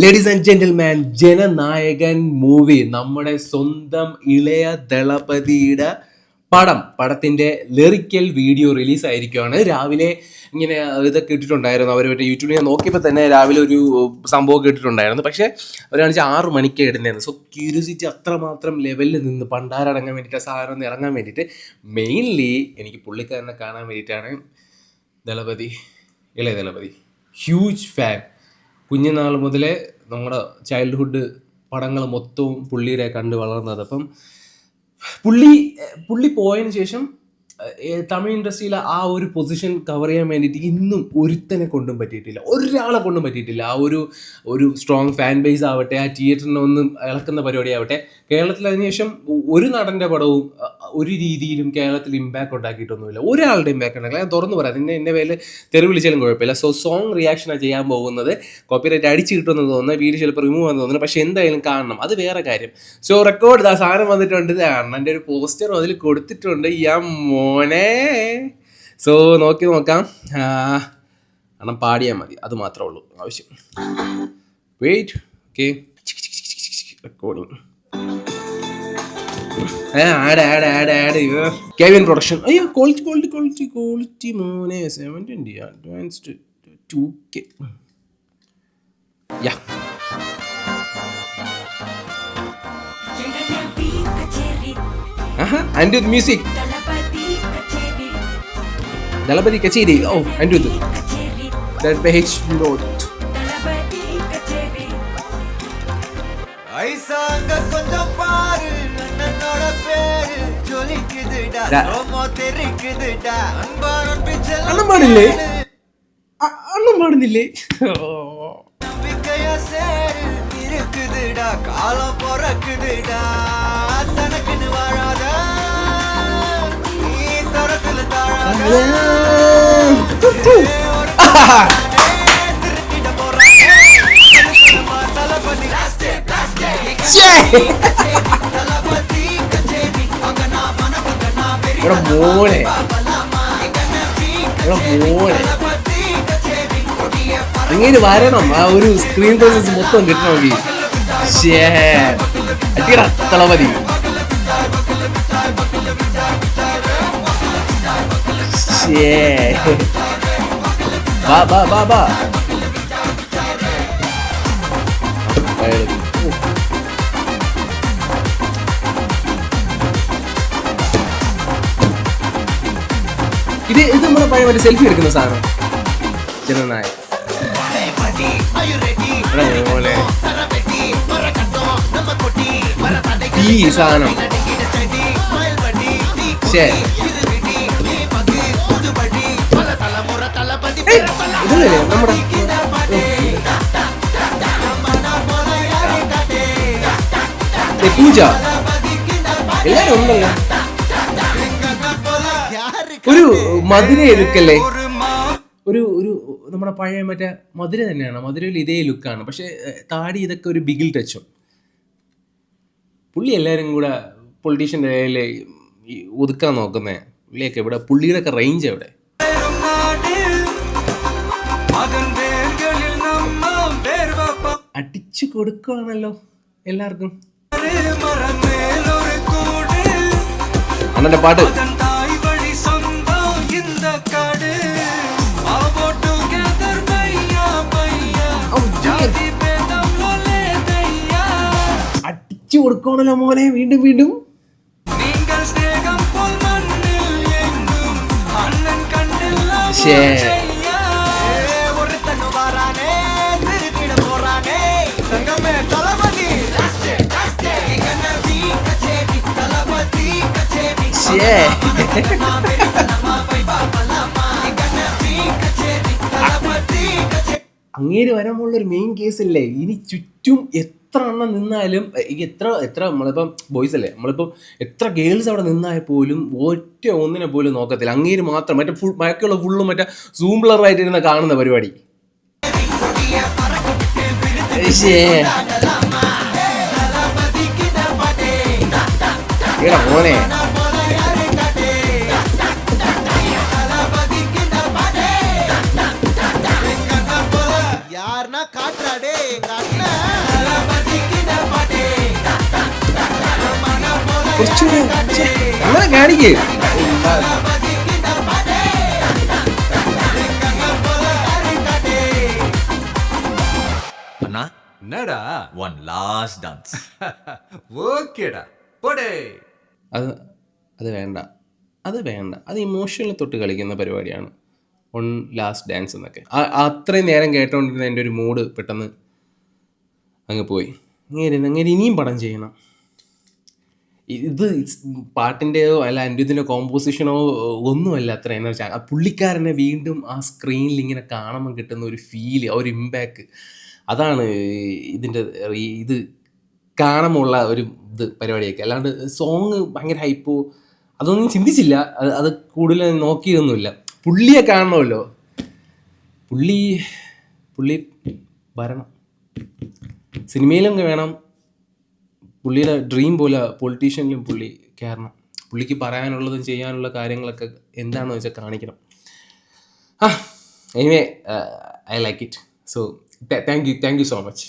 Ladies and gentleman, Jananayakan movie, നമ്മുടെ സ്വന്തം ഇളയ ദളപതിയുടെ പടത്തിന്റെ ലിറിക്കൽ വീഡിയോ റിലീസ് ആയിരിക്കുകയാണ്. രാവിലെ ഇങ്ങനെ ഇതൊക്കെ ഇട്ടിട്ടുണ്ടായിരുന്നു. അവർ മറ്റേ യൂട്യൂബിൽ ഞാൻ നോക്കിയപ്പോൾ തന്നെ രാവിലെ ഒരു സംഭവമൊക്കെ ഇട്ടിട്ടുണ്ടായിരുന്നു. പക്ഷേ അവരാണെന്ന് 6 മണിക്ക് ഇടുന്നതായിരുന്നു. സോ ക്യൂരിയോസിറ്റി അത്രമാത്രം ലെവലിൽ നിന്ന് പണ്ടാരടങ്ങാൻ വേണ്ടിയിട്ട്, സാധനം ഒന്ന് ഇറങ്ങാൻ വേണ്ടിയിട്ട്, മെയിൻലി എനിക്ക് പുള്ളിക്കാരനെ കാണാൻ വേണ്ടിയിട്ടാണ്. ദളപതി, ഇളയ ദളപതി, ഹ്യൂജ് ഫാൻ. കുഞ്ഞുനാൾ മുതലേ നമ്മുടെ ചൈൽഡ്ഹുഡ് പടങ്ങൾ മൊത്തവും പുള്ളിയുടെ കണ്ട് വളർന്നത്. അപ്പം പുള്ളി പോയതിന് ശേഷം തമിഴ് ഇൻഡസ്ട്രിയിലെ ആ ഒരു പൊസിഷൻ കവർ ചെയ്യാൻ വേണ്ടിയിട്ട് ഇന്നും ഒരുത്തനെ കൊണ്ടും പറ്റിയിട്ടില്ല, ഒരാളെ കൊണ്ടും പറ്റിയിട്ടില്ല. ആ ഒരു സ്ട്രോങ് ഫാൻ ബേസ് ആവട്ടെ, ആ തിയേറ്ററിനെ ഒന്നും ഇളക്കുന്ന പരിപാടി ആവട്ടെ, കേരളത്തിൽ അതിനുശേഷം ഒരു നടൻ്റെ പടവും ഒരു രീതിയിലും കേരളത്തിൽ ഇമ്പാക്ട് ഉണ്ടാക്കിയിട്ടൊന്നുമില്ല. ഒരാളുടെ ഇമ്പാക്ട് ഉണ്ടാക്കില്ല. ഞാൻ തുറന്നു പറയാം, എൻ്റെ പേരിൽ തെറി വിളിച്ചാലും കുഴപ്പമില്ല. സോ സോങ് റിയാക്ഷനാണ് ചെയ്യാൻ പോകുന്നത്. കോപ്പിറൈറ്റ് അടിച്ച് കിട്ടുമെന്ന് തോന്നുന്നത്, വീഡിയോ ചിലപ്പോൾ റിമൂവ് ആണെന്ന് തോന്നുന്നു. പക്ഷെ എന്തായാലും കാണണം, അത് വേറെ കാര്യം. സോ റെക്കോർഡ് ആ സാധനം വന്നിട്ടുണ്ട്, അണ്ണൻ്റെ ഒരു പോസ്റ്ററും അതിൽ കൊടുത്തിട്ടുണ്ട്. മോനെ, സോ നോക്കാം. അണ്ണം പാടിയാൽ മതി, അത് മാത്രമേ ഉള്ളൂ ആവശ്യം. Wait, okay, recording. Add Kevin production. അയ്യോ, ക്വാളിറ്റി മോനെ, 720 advanced 2K. Yeah, and with music Thalapathy കച്ചേരി. ഓ, and with that page note. ஐசாங்க கொஞ்சம் பாரு, நன்னோட பேரு ஜொலிக்குதுடா, ரோமோ தெரிக்குதுடா, அன்பான பிச்சல் அண்ணன் பாடுന്നില്ലേ? நம்பிக்கையா சேரு இருக்குதுடா, காலம் பொறக்குதுடா, தனக்குன்னு வாழாத நீ தரத்துல தாழாத. മോനെ ഇങ്ങനെ വരണം, ആ ഒരു സ്ക്രീൻ പ്രസൻസ് മൊത്തം കിട്ടണമെങ്കിൽ. അടിയടാ ദളപതി. ബാ ഇത് നമ്മുടെ പഴയ മറ്റേ സെൽഫി എടുക്കുന്ന സാധനം, ജനനായകൻ. ഈ സാധനം ഇതല്ലേ നമ്മുടെ പൂജ, എല്ലാരും ഉണ്ടല്ലോ. ഒരു മധുര എടുക്കല്ലേ, ഒരു നമ്മുടെ പഴയ മറ്റേ മധുര തന്നെയാണ്. മധുരയിൽ ഇതേ ലുക്കാണ്, പക്ഷെ താടി ഇതൊക്കെ ഒരു ബിഗിൽ ടച്ചും. പുള്ളി എല്ലാവരും കൂടെ പൊളിറ്റീഷ്യൻ്റെ ഇടയിൽ ഒതുക്കാൻ നോക്കുന്നേ. പുള്ളിയൊക്കെ ഇവിടെ, പുള്ളിയുടെ ഒക്കെ റേഞ്ച് എവിടെ? അടിച്ചു കൊടുക്കുകയാണല്ലോ എല്ലാവർക്കും. അണ്ണന്റെ പാട്ട് അടിച്ചു കൊടുക്കണല്ലോ മോനെ, വീണ്ടും വീണ്ടും. അങ്ങേര് വരാമുള്ളൊരു മെയിൻ കേസല്ലേ. ഇനി ചുറ്റും എത്ര എണ്ണം നിന്നാലും, എത്ര നമ്മളിപ്പം ബോയ്സ് അല്ലേ, നമ്മളിപ്പം എത്ര ഗേൾസ് അവിടെ നിന്നാൽ പോലും ഒറ്റ ഒന്നിനെ പോലും നോക്കത്തില്ല. അങ്ങേര് മാത്രം, മറ്റേ ബാക്കിയുള്ള ഫുള്ളും മറ്റേ സൂം ബ്ലറായിട്ടിരുന്ന കാണുന്ന പരിപാടി. മോനെ, யாருன்னா காட்டுறாடே எங்க அண்ணன். കുറച്ചുകൂടെ അങ്ങനെ കാണിക്കേ. அண்ணா என்னடா ஒன் லாஸ்ட் டான்ஸ். ஓகேடா போடே. അത് അത് വേണ്ട, അത് വേണ്ട. അത് ഇമോഷണൽ തൊട്ട് കളിക്കുന്ന പരിപാടിയാണ് വൺ ലാസ്റ്റ് ഡാൻസ് എന്നൊക്കെ. അത്രയും നേരം കേട്ടോണ്ടിരുന്ന എൻ്റെ ഒരു മൂഡ് പെട്ടെന്ന് അങ്ങ് പോയി. അങ്ങനെ ഇനിയും പടം ചെയ്യണം. ഇത് പാട്ടിൻ്റെയോ അല്ല അനിരുദ്ധിൻ്റെ കോമ്പോസിഷനോ ഒന്നുമല്ല അത്ര എന്ന് വെച്ചാൽ പുള്ളിക്കാരനെ വീണ്ടും ആ സ്ക്രീനിൽ ഇങ്ങനെ കാണുമ്പോൾ കിട്ടുന്ന ഒരു ഫീല്, ഒരു ഇമ്പാക്റ്റ്, അതാണ് ഇതിൻ്റെ ഇത് കാണുമുള്ള ഒരു ഇത് പരിപാടിയൊക്കെ. അല്ലാണ്ട് സോങ് ഭയങ്കര ഹൈപ്പോ അതൊന്നും ചിന്തിച്ചില്ല. അത് കൂടുതൽ നോക്കിയൊന്നുമില്ല. പുള്ളിയെ കാണണമല്ലോ, പുള്ളി വരണം, സിനിമയിലും വേണം. പുള്ളിയുടെ ഡ്രീം പോലെ പൊളിറ്റീഷ്യനിലും പുള്ളി കയറണം. പുള്ളിക്ക് പറയാനുള്ളതും ചെയ്യാനുള്ള കാര്യങ്ങളൊക്കെ എന്താണെന്ന് വെച്ചാൽ കാണിക്കണം. Anyway I like it. So thank you so much.